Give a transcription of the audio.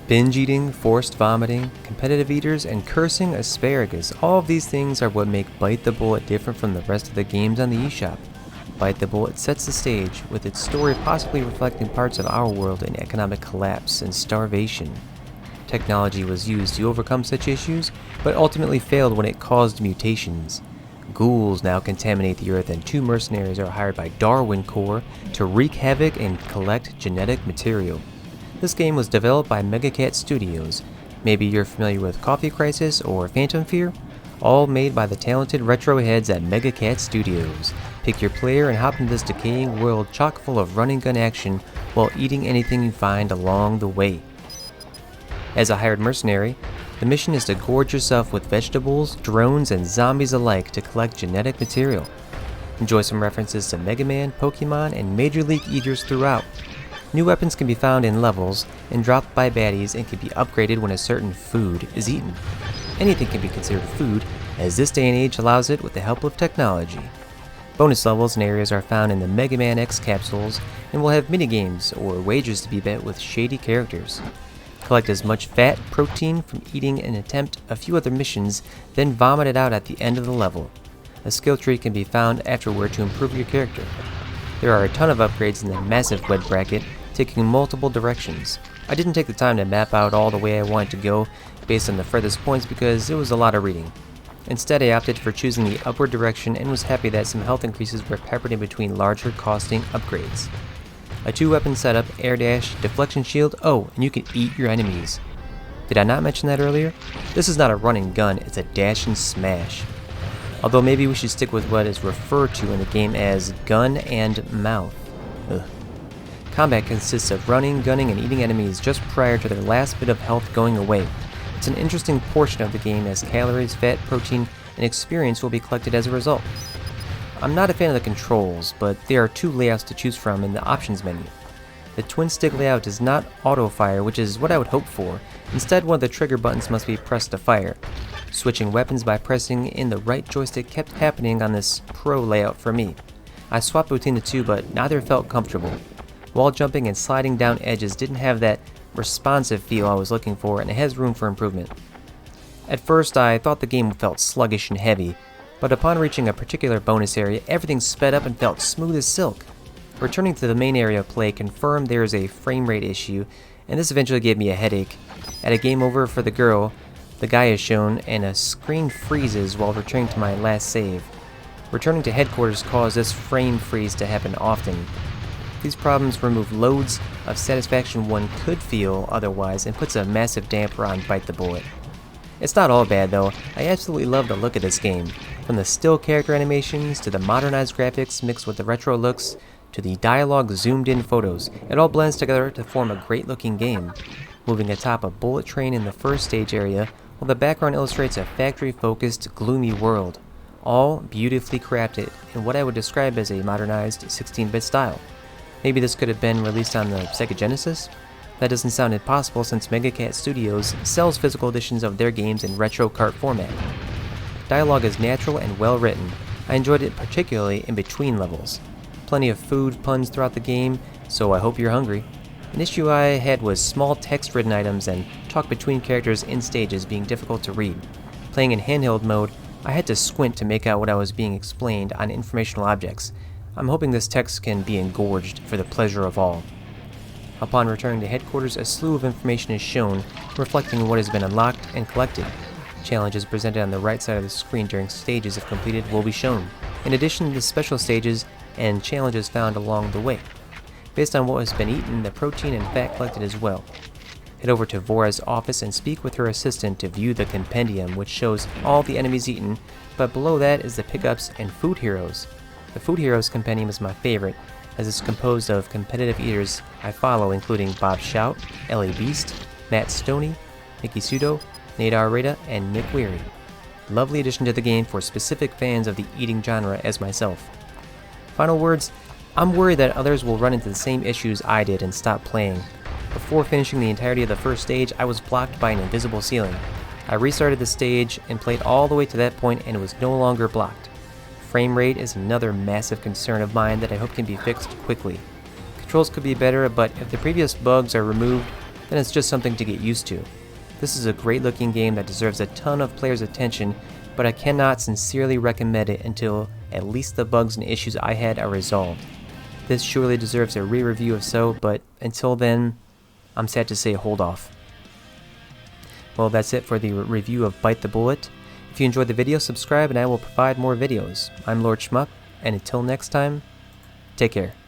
Binge eating, forced vomiting, competitive eaters, and cursing asparagus, all of these things are what make Bite the Bullet different from the rest of the games on the eShop. Bite the Bullet sets the stage, with its story possibly reflecting parts of our world in economic collapse and starvation. Technology was used to overcome such issues, but ultimately failed when it caused mutations. Ghouls now contaminate the earth, and two mercenaries are hired by Darwin Corps to wreak havoc and collect genetic material. This game was developed by MegaCat Studios. Maybe you're familiar with Coffee Crisis or Phantom Fear? All made by the talented retro heads at MegaCat Studios. Pick your player and hop into this decaying world chock full of run and gun action while eating anything you find along the way. As a hired mercenary, the mission is to gorge yourself with vegetables, drones, and zombies alike to collect genetic material. Enjoy some references to Mega Man, Pokemon, and Major League Eaters throughout. New weapons can be found in levels and dropped by baddies and can be upgraded when a certain food is eaten. Anything can be considered food, as this day and age allows it with the help of technology. Bonus levels and areas are found in the Mega Man X capsules and will have minigames or wagers to be bet with shady characters. Collect as much fat, protein from eating and attempt a few other missions, then vomit it out at the end of the level. A skill tree can be found afterward to improve your character. There are a ton of upgrades in the massive web bracket, taking multiple directions. I didn't take the time to map out all the way I wanted to go based on the furthest points because it was a lot of reading. Instead, I opted for choosing the upward direction and was happy that some health increases were peppered in between larger costing upgrades. A 2-weapon setup, air dash, deflection shield, oh, and you can eat your enemies. Did I not mention that earlier? This is not a run and gun, it's a dash and smash. Although maybe we should stick with what is referred to in the game as gun and mouth. Ugh. Combat consists of running, gunning, and eating enemies just prior to their last bit of health going away. It's an interesting portion of the game as calories, fat, protein, and experience will be collected as a result. I'm not a fan of the controls, but there are two layouts to choose from in the options menu. The twin stick layout does not auto-fire, which is what I would hope for. Instead, one of the trigger buttons must be pressed to fire. Switching weapons by pressing in the right joystick kept happening on this pro layout for me. I swapped between the two, but neither felt comfortable. Wall jumping and sliding down edges didn't have that responsive feel I was looking for, and it has room for improvement. At first, I thought the game felt sluggish and heavy, but upon reaching a particular bonus area, everything sped up and felt smooth as silk. Returning to the main area of play confirmed there is a frame rate issue, and this eventually gave me a headache. At a game over for the girl, the guy is shown, and a screen freezes while returning to my last save. Returning to headquarters caused this frame freeze to happen often. These problems remove loads of satisfaction one could feel otherwise and puts a massive damper on Bite the Bullet. It's not all bad though. I absolutely love the look of this game. From the still character animations to the modernized graphics mixed with the retro looks to the dialogue zoomed in photos, it all blends together to form a great looking game. Moving atop a bullet train in the first stage area, while the background illustrates a factory focused gloomy world. All beautifully crafted in what I would describe as a modernized 16-bit style. Maybe this could have been released on the Sega Genesis? That doesn't sound impossible since MegaCat Studios sells physical editions of their games in retro cart format. Dialogue is natural and well written. I enjoyed it particularly in between levels. Plenty of food puns throughout the game, so I hope you're hungry. An issue I had was small text-ridden items and talk between characters in stages being difficult to read. Playing in handheld mode, I had to squint to make out what I was being explained on informational objects. I'm hoping this text can be engorged for the pleasure of all. Upon returning to headquarters, a slew of information is shown, reflecting what has been unlocked and collected. Challenges presented on the right side of the screen during stages if completed will be shown, in addition to special stages and challenges found along the way. Based on what has been eaten, the protein and fat collected as well. Head over to Vora's office and speak with her assistant to view the Compendium, which shows all the enemies eaten, but below that is the pickups and food heroes. The Food Heroes Compendium is my favorite, as it's composed of competitive eaters I follow, including Bob Shout, Ellie Beast, Matt Stoney, Nikki Sudo, Nate Arreda, and Nick Weary. Lovely addition to the game for specific fans of the eating genre as myself. Final words, I'm worried that others will run into the same issues I did and stop playing. Before finishing the entirety of the first stage, I was blocked by an invisible ceiling. I restarted the stage and played all the way to that point and it was no longer blocked. Frame rate is another massive concern of mine that I hope can be fixed quickly. Controls could be better, but if the previous bugs are removed, then it's just something to get used to. This is a great looking game that deserves a ton of players' attention, but I cannot sincerely recommend it until at least the bugs and issues I had are resolved. This surely deserves a re-review if so, but until then, I'm sad to say hold off. Well, that's it for the review of Bite the Bullet. If you enjoyed the video, subscribe and I will provide more videos. I'm Lord Shmup, and until next time, take care.